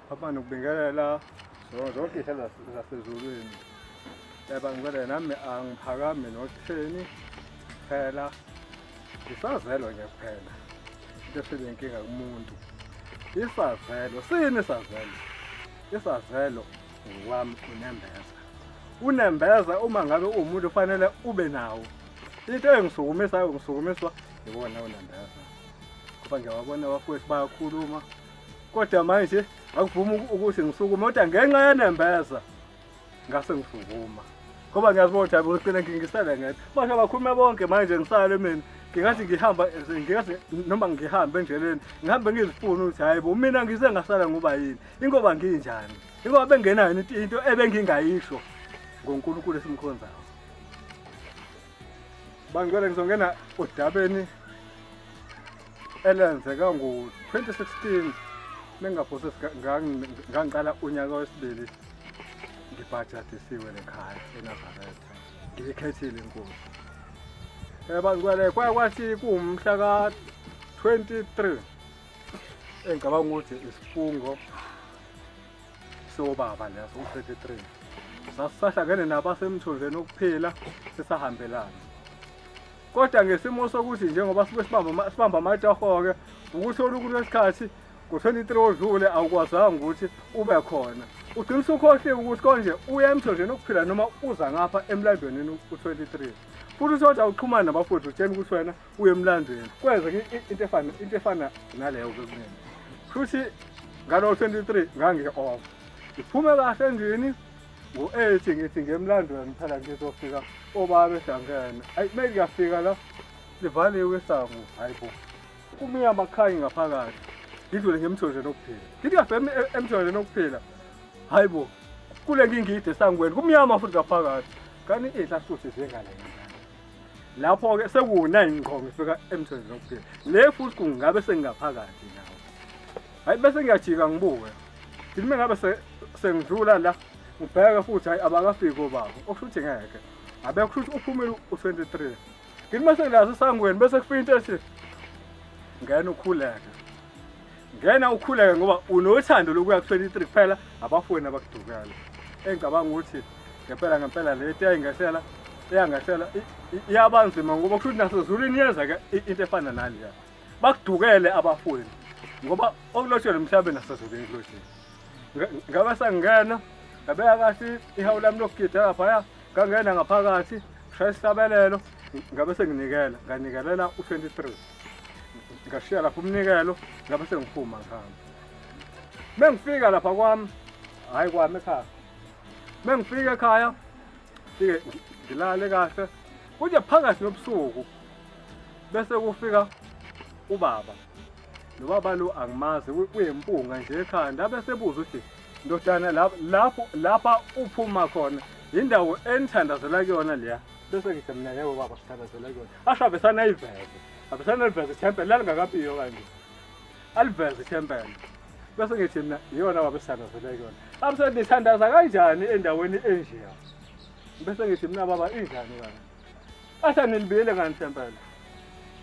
Papa nokubingelela zonke ihlelo zasezulwini. Yaba ngicela nami angiphakame nokutheni phela isazelo nje kuphela. Into selenkinga kumuntu. Isazelo, sini isazelo? Isazelo ngwami unembeza. Unembeza uma ngabe umuntu ufanele ube nawo. Into engisukumisayo ngisukumiswa yibona unembeza. Ngoba ngiyabona abafowethu bayakhuluma. Kodwa manje akuvumi ukuthi ngisukume kodwa ngenxa yenembeza ngase ngisukuma. Ngoba ngiyazibona ukuthi abugcina ngingisela ngedwa. Basho bakhulume bonke manje ngisale mina. Ngingathi ngingathi noma ngihambe endleleni ngihambe ngizifuna ukuthi hayibo mina ngisengasala ngoba yini ingoba nginjani ingoba bengenayo into ebengingayisho ngoNkulunkulu esimkhonzayo. Bangicela ngizongena udabeni elenzeka ngo-2016 mengaphose ngangiqala unyaka wesibili ngibhajatisiwe lekhaya eNazaretha ngikhethile inkosi. Bangicela kwathi kumhla ka-23 engicabanga ukuthi isifungo sobaba leso u-33 sasahlangene nabasemthonjeni okuphila sisahambelana. Kodwa ngesimo sokuthi njengoba sibamba amatahoke ukuthi olukhulu lesikhathi ngo-23 odlule awukwazanga ukuthi ube khona. Ugcina usukhohliwe ukuthi konje uya emthonjeni okuphila noma uza ngapha emlandweni u-23. Futhi sothi awuxhumana nabafowethu utshela ukuthi wena uye emlandweni. Kwenzeke into efana naleyo kwekunene. Futhi ngalo 23 ngangi-off. Ngiphume kahle endlini ngo-8 ngithi ngemlandweni phela ngizofika obaba ehlangene. Ayi manje ngiyafika la livaliwe isango hayibo. Kumiya amakhayi ngaphakathi. Ngidlule ngemthonjeni okuphila. Ngithi ngafema emthonjeni okuphila. Hayibo. Kule ngingide esangweni kumnyama futhi ngaphakathi. Kani Inhlalisuthi zengale. Lapho ke sekuwu9 ngqo ngifika emthonjeni okuphila. Le futhi kungabe sengaphakathi nawo. Hayi bese ngiyajika ngibuke. Ngilime ngabe sengidlula la ngibheka futhi hayi abakafiki obaba. Okusho ukuthi ngeke. Abekho ukuthi uphumile u-23. Ngilime sengilazi isangweni bese kufika into ethi ngena ukhuleke. Ngena ukhuleke ngoba unothando lokuya ku-23 kuphela abafowenu abakudukela. Engicabanga ukuthi ngempela lento eyayingehlela iyabanzima ngoba kusho ukuthi nasezulwini yenzeka into efana naleya. Bakudukele abafowenu ngoba okulotshelwe emhlabeni nasezulwini kulotshelwe. Ngabe sangena ngabeka kahle ihawu lami lokugida lapha ngangena ngaphakathi shaya isihlabelelo ngabe senginikela nganikelela u-23. Ngashiya lapha umnikelo ngabe sengiphuma ngihamba. Mengifika lapha kwami hayi kwami ekhaya. Mengifika ekhaya ngike ngilale kahle kuze phakathi nobusuku bese kufika ubaba. Lo baba lo angimazi uyimpunga nje ekhanda bese ebuza ukuthi ndodana lapha uphuma khona indawo enithandazela kuyona leya. Bese ngithi mina yebo baba sithandazela kuyona. Ashabe sanayiveze. Abesana aliveze temple lalingakapiyo kanje. Aliveze temple. Bese ngithi mina iyona baba sithandazela kuyona. Abese nithandaza kanjani endaweni enjeya? Bese ngithi mina baba injani kana? Asa nilibiyele ngani temple?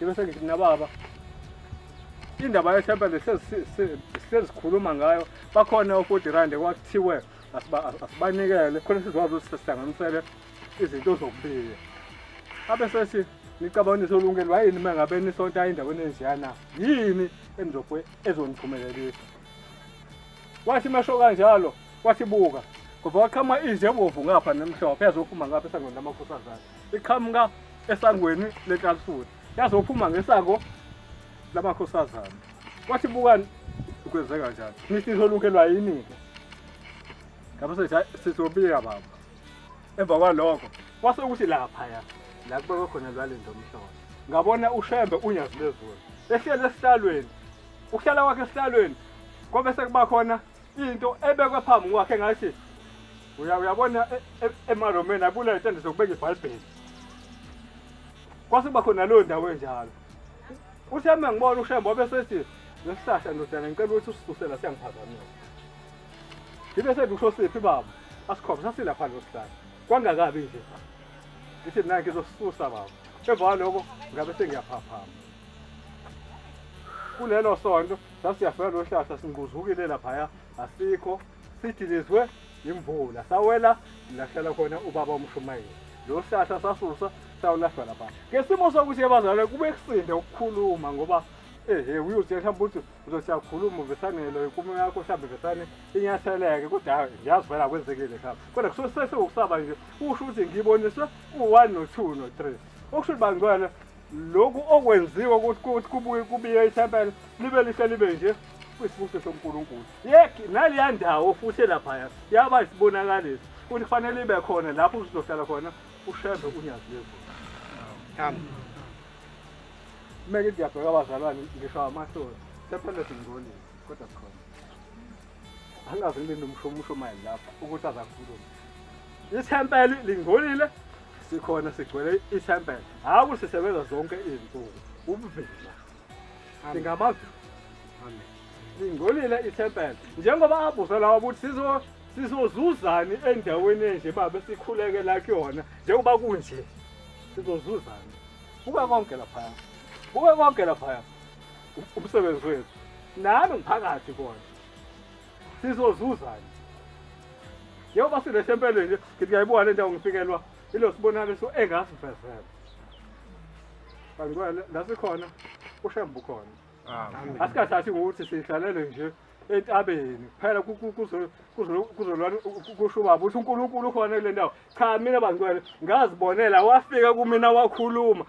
Bese ngithi mina baba indaba yetemple sesikhuluma ngayo bakhona u-40 kwakuthiwe asibanikele khona sizwazi ukuthi sihlanganisele izinto zokubiya. Abesethi nicabangise ulungelo hayini mangabe nisonta endaweni enjeyana yini enizobuye ezoniphumelelisa. Wathi masho kanjalo wathi buka ngoba waqhama inje ebovu ngapha nemhlophe yazophuma ngapha esangweni lamakhosazana. Iqhamuka esangweni leNhlalisuthi yazophuma ngesango lamakhosazana. Wathi bukani ukwenzeka kanjani? Nisizwe ulungelo yini ke? Ngabe sethi sizobiya baba. Emva kwalokho wase ukuthi lapha la kubekwe khona lwalendo omhlophe. Ngabona uShembe unyazi lezulu. Ehlele esihlalweni. Ukuhlala kwakhe esihlalweni kwabe sekuba khona into ebekwe phambi kwakhe ngathi uyabona emaromeni abula intende zokubeka ibhalibheni. Kwase kuba khona lo ndawo enjalo. Uthembe ngibona uShembe wabesethi lesihlahla ndodana ngicela ukuthi usisusela siyangiphazamisa. Ngibe sethi usho siphi baba? Asikhombe sasilapha lo sihlahla. Kwangakabi nje. Ngithi mina ngizosisusa baba. Emva kwalokho ngabe sengiyaphaphama. kulelo sonto sasiyafika lo hlahla singuzukile laphaya asikho sidilizwe imvula sawela lahlala khona ubaba umshumayeli lo hlahla sasusa sawulahlwa lapha ngesimo sokuthi abazali kube kusinde ukukhuluma ngoba uyuthi mhlawumbe ukuthi uzokukhuluma uvesanelo ikumo yakho mhlawumbe vesane inyatheleke kodwa ngiyazi vela kwenzekile khapha kodwa kusose ukusaba nje usho ukuthi ngiboniswe u1 no2 no3 okusho bangcwele lokhu okwenziwa ukuthi kubuye kubiye ithempeli libe lihle libe nje kwisibuso soNkulunkulu yeki naliya ndawo futhi lapha yaba isibonakalisi ukuthi kufanele ibe khona lapho uzohlala khona ushembe unyazi Amen. Meke ngiyabheka abazalwane ngisho amahloni sempela singcolile kodwa sikhona angazi ngibe nomshomusho manje lapha ukuthi azakhuluma ithempeli lingcolile sikhona sigcwele ithempeli hawu sisebenza zonke izinsuku ubuvila singamavi lingcolile ithempeli njengoba abuza lawa ukuthi sizozuzani endaweni enje babe sikhuleke la kuyona njengoba kunje sizozuzani buka konke lapha buke konke lapha umsebenzi wethu nami ngiphakathi kona sizozuzana njengoba sinethempeli nje ngithi ngiyayibona le ndawo ngifikelwa ilo sibonakaliso engasivezela bangcwele la sikhona ushembe ukhona asikathathi ngokuthi sihlalele nje entabeni phela kuzolwana kushuba ukuthi uNkulunkulu ukhona kule ndawo cha mina bangcwele ngazibonela wafika kumina wakhuluma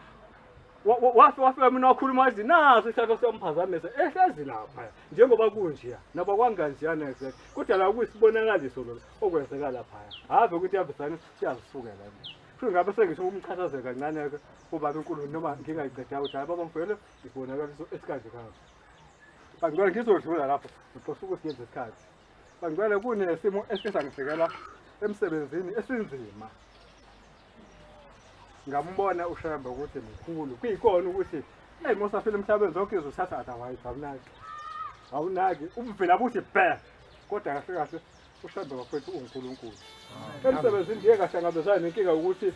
wafika mina wakhuluma wathi naso isithatho somphazamisa ehlezi lapha njengoba kunje naba kwanganjiyana exact kodwa la kuyisibonakaliso lo okwenzeka lapha ave ukuthi yabisana siyazisukela nje futhi ngabe sengisho umchazaze kancane ke ubaba uNkulunkulu noma ngingayiqeda ukuthi hayi baba ngivele ibonakaliso esikanje kahle bangcwele ngizodlula lapho ngixoxa ukuthi yenze isikhathi bangcwele kunesimo esisangifikela emsebenzini esinzima ngambona uShembe ukuthi mkhulu kuyikona ukuthi mosafile emhlabeni zonke izothatha otherwise awunaki ubuvela buthi bhe kodwa kahle kahle uShembe wafethu uNkulunkulu emsebenzini ngeke kahlangabezana nenkinga ukuthi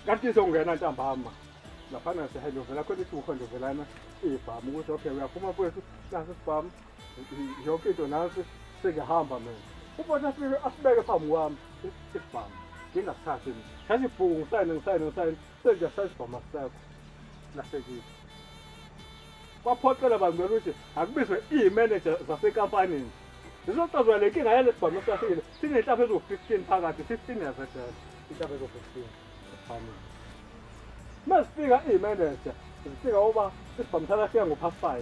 kanti izongena ntambama laphana sehelo vela khona ithi ukhonje velana ibhamu ukuthi okay uyaphuma kwethu nasi isibhamu yonke into nasi sengihamba mina ubona afike asibeke phambi kwami isibhamu ngingasithathi mina kathi ibhuku ngisayine senje sasibhama sakho lahlekile kwaphoqela bangcwele ukuthi akubizwe i-manager zasenkampanini sizocazwa le nkinga yale sibhamu safikile sinenhlapho ezo-15 phakathi 15 yazedala inhlapho ezo-15 esibhamini masifika i-manager zifika uba isibhamu salafika ngo-5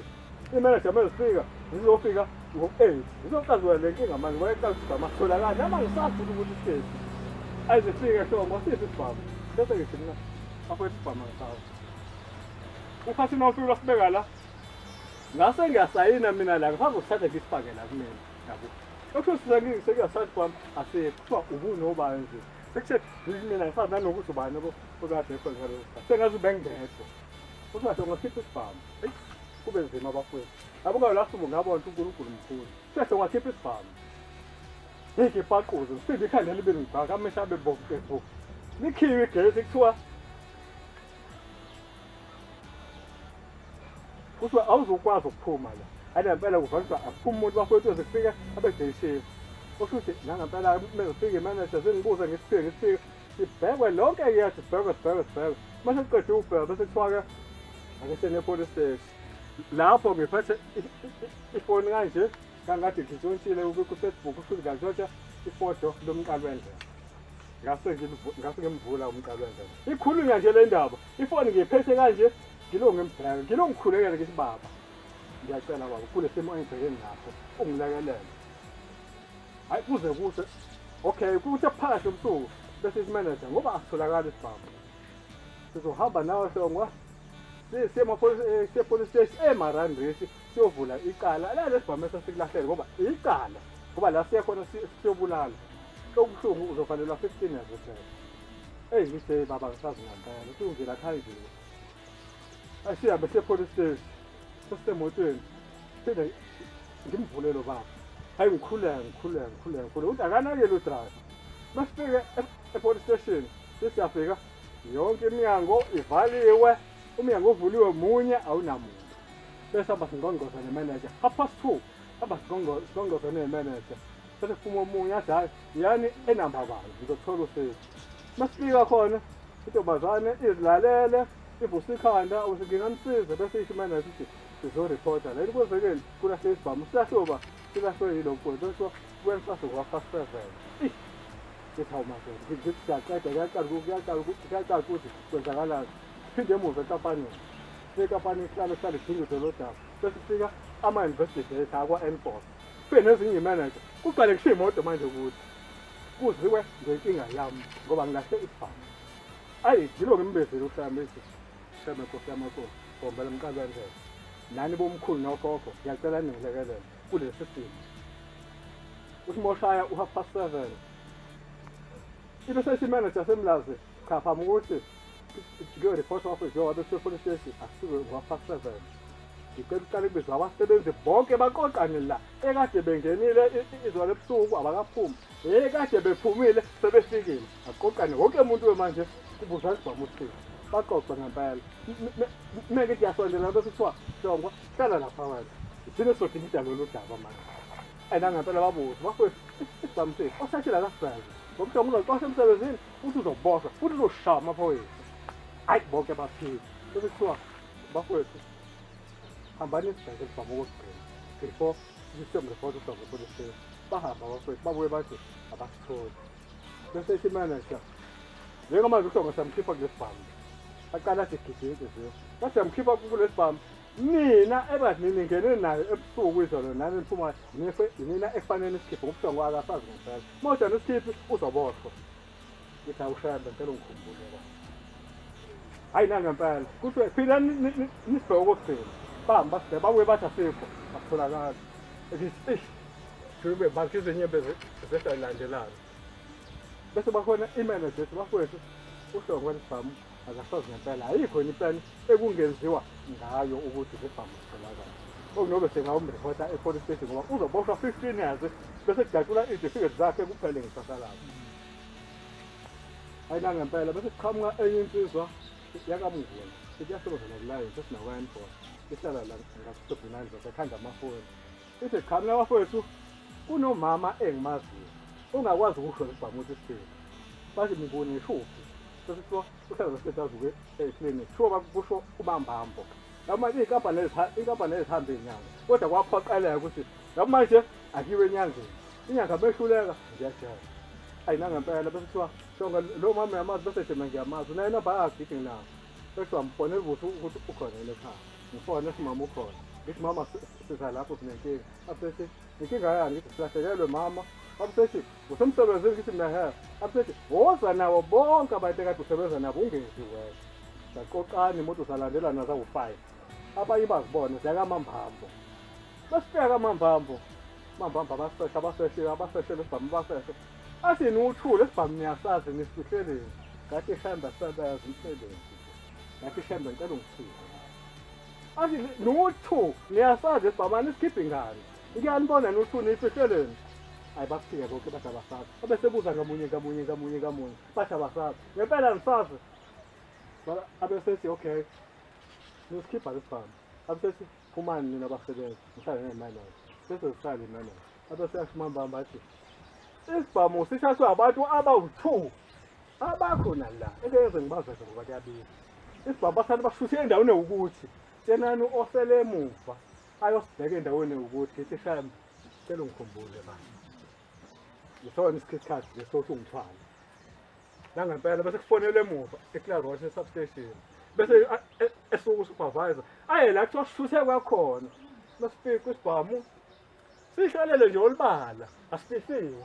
i-manager mazifika zizofika ngo-8 zizocazwa le nkinga manje wayecala isibhamu asitholakali nama ngisafuthi ukuthi sikephi ayizifike Hlongwa sithi isibhamu bese ngithi mina afowethu isibhamu ngisazi ukhathi nawufika lasibeka la ngase ngiyasayina mina la ngaphambi kokusithatha ngisifake la kumina yabo okusho sengiyasayina kwami kuthiwa ubunobani nje sekuthe mina ngisazi nanokuthi ubani okade ekhona ngalo sengazi bengedwa kuthiwa ngikhipha isibhamu kube nzima abafowethu abungayo la sumu ngabona ukuthi uNkulunkulu mkhulu sehle ngakhipha isibhamu ngiphaquze sithi ikhandela libe ngibhaka amehla abe bovu nikhiwe igesi kuthiwa kuthiwa awuzokwazi ukuphuma la ayinampela kuvanisa aphuma umuntu bafowethu ezifika abedeyishiwe okusho ukuthi nangempela mezifika imanager zengibuza ngisifike sibhekwe lonke yathi sibhekwe mase siqede ukubheka bese kuthiwa-ke ake sene-police station lapho ngiphethe ifoni kanje kangathi ngitshontshile ku-Facebook futhi ngashontsha ifoto lomqalo wendlela ngase ngimvula umqalo wendlela ikhulunywa nje le ndaba ifoni ngiyiphethe kanje ngilongembheka ngilongikhulekele ngithi baba ngiyacela baba kule simo engibhekene naso ungilekelele hayi kuze kuhle okay kuthi phakathi ebusuku bese imanager ngoba asitholakala isibhamu sizohamba nawe Hlongwa police station eMarandresi siyovula icala la lesibhamu esasilahlele ngoba icala ngoba la siyakhona siyobulala okubuhlungu uzofanelwa 15 years ohlelo ngithe baba ngisazi ngempela singivela khanjeni asihambe police station sisemotweni phela ngimvulelo baba hayi ngikhuleka ukuthi akanakele udriver masifike police station siyafika yonke iminyango ivaliwe umnyango uvuliwe munye awunamuntu bese abasingqongqoza ne-manager 2:30 abasingqongqoza ne-manager bese kuphuma omunye athi hayi yani enamba bani ngizothola usizo masifika khona intombazane izilalele ivusa ikhanda ukuthi ngingamsiza bese isho imanager ukuthi sizoreporta la kwenzekeni kula ngesbhamu siyahluba silahlwe yilo mfowethu bese kwenza sokwa-7 This how much this kuyaqala ukuthi kwenzakalani siphinde emuva enkampanini sekampani ihlale idingiso lo daba bese kufika ama-investigator akwa-enforce kufike nezinye imanager kuqale kushiye imoto manje ukuthi kuziwe ngenkinga yami ngoba ngilahle isibhamu ayi yilo-ke imbezile ushame ethi shame nkosi yamakhosi bombela mqali wendlela nani bomkhulu nogogo ngiyacela ningilekelele kulesi simo uthi moshaya u7:30 ibe sesimanager semlazi cha phambi ukuthi ngiyoreport office yoba bese police station asike ngo7:30 ngicela uqale kubizwa abasebenzi bonke baqoqane la ekade bengenile izolo ebusuku abakaphumi ekade bephumile sebefikile aqoqane wonke umuntu wemanje kubuzwa isibhamu usifika baqoqa ngempela meke kuyasondela bese kuthiwa Hlongwa hlala lapha wena isine sodinga lolu daba manje ngempela babuza bafowethu isibhamu sethu osashila kasibhazi ngokuhlonga uzoxosha emsebenzini futhi uzoboshwa futhi uzoshaya amaphoyisa hayi bonke baphile bese kuthiwa bafowethu hambani isibheke esibhamu okugcina before system report uhlonga police station bahamba bafowethu babuye bathi abasitholi bese imanager njengamanje uhlonga samkhipha kulesibhamu aqala sigidinke nje base yamkhipha kulesibhamu mina ebathi ningene nayo ebusuku izolo nani niphuma nina ekufanele isikhiphe ngobuhlongo akasazi ngempela manje nesikhiphi uzoboshwa ngithi awushayela ngicela ungikhumbule la hayi nangempela kuthiwe phila nisibheke okugcina bahamba basibheke babuye bathi asikho asitholakali ethi kube bantu izinyembe zesayilandelana bese bakhona imanager bafowethu uhlongo lesibhamu akasazi ngempela ayikho iplani ekungenziwa ngayo ukuthi ngesibhamu sitholakala okunobe sengawumreporta epolice station ngoba uzoboshwa 15 years bese kujatshula izifikethi zakhe kuphele ngesasa lakhe hayi nangempela bese siqhamuka enye insizwa yakamnguni sithi yasebenza nokulayo sesinakwa-enforce ihlala la ngaku-9 zasekhanda amafoni ithi qhamuka bafowethu kunomama engimaziyo ongakwazi ukusho lesibhamu ukuthi sithini bathi ngibone ishuphi bese kuthiwa uhlala nesetazuke eclinic shuba kusho ubambambo ngamanje inkampani ezihamba inyanga kodwa kwaphoqeleka ukuthi ngamanje akiwe enyangeni inyanga behluleka ngiyajela ayi nangempela bese kuthiwa shonga lo mama yamazi bese Shembe ngiyamazi unayo inamba yakhe ngithi nawo bese wamfonela ukuthi ukhona ekhaya ngifona esimama ukhona ngithi mama siza lapho sinenkinga abese inkinga yani ngithi silahlekelwe mama abese usomsebenzi ngithi mina he abese woza nawo bonke abantu ekade usebenza nabo ungezi wena saqoqana imoto usalandela nazo u5 abayi bazibone siyakamambambo basifika kamambambo abaseshele isibhamu baseshe athi nuthule isibhamu niyasazi nisifihleleni ngathi Shembe sabazi umsebenzi ngathi Shembe ngicela ungisize athi nuthu niyasazi isibhamu nisikhiphe ngani ngiyanibona nuthu nifihleleni hayi bafike bonke bathi abasazi abesebuza ngamunye bathi abasazi ngempela nisazi abesethi okay nisikhipha lesibhamu abesethi phumani nina abasebenzi mhlawumbe ney'manager bese zihlale imanager abeseyashimambamba athi isibhamu sithathwe abantu abawu2 abakhona la ekeze ngibazeke ngoba kuyabiza isibhamu bahlale bashuthe endaweni ukuthi tsenani osele emuva ayosibheka endaweni ukuthi ithi Shembe cela ungikhumbule manje ngisona isikhathi lesothi ungithwala nangempela bese kufonele emuva eClarence substation bese esuku supervisor la kuthiwa sishuthe kwakhona masifika isibhamu sihlalele nje olibala asifihliwe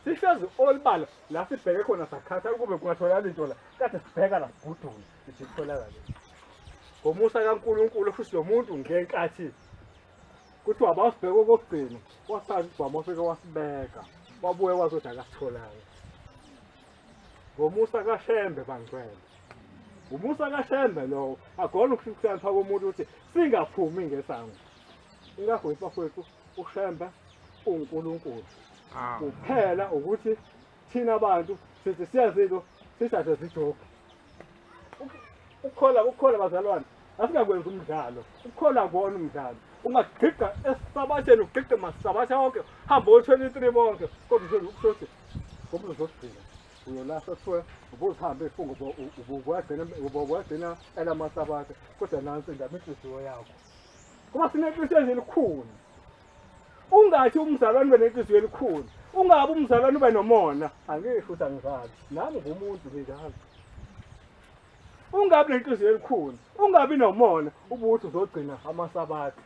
sihlezi olibala la sibheke khona sakhatha kube kungatholakala into la kade sibheka la sibhudule nje kutholakala ngomusa kaNkulunkulu futhi lo muntu ngenkathi kuthiwa abasibheke okugcina wasazi isibhamu ofike wasibeka wabuye wazothi akasitholanga ngomusa kaShembe bangcwele umusa kaShembe lo akona ukuhlukana phakathi komuntu ukuthi singaphumi ngesango ingakho ifafowethu uShembe uNkulunkulu kuphela ukuthi thina abantu sithi siyazilo sithathe zijoke ukukhola bazalwane asingakwenza umdlalo ukukholwa kuwona umdlalo ungagqiga esisabatheni ugqiga masisabatha wonke hamba o-23 bonke kodwa usothi ngoba uzogcina uyolahla kuthiwe ubuzihambe ifunga ubugcina elamasabatha kodwa nansi indaba inhliziyo yakho kuba sinenhliziyo elikhulu ungathi umzalwane ube nenhliziyo elikhulu ungabe umzalwane ube nomona angisho ukuthi angizali nami ngumuntu njalo ungabi nenhliziyo elikhulu ungabi nomona ubuthi uzogcina amasabatha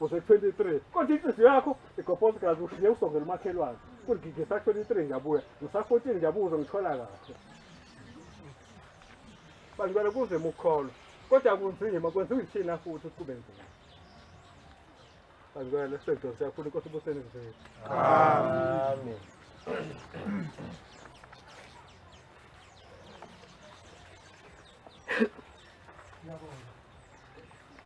use-23 kodwa inhliziyo yakho igobhoza gazi ushiye usongela umakhelwane kuthi ngisa-23 ngiyabuya ngisa-14 ngiyabuya uzongithola kahle bantu kunzima ukukholwa kodwa kunzima kwenziwa yithina futhi kube nzima bantu sendoda siyakhula inkosi ubuseni nzima amen Yabonga.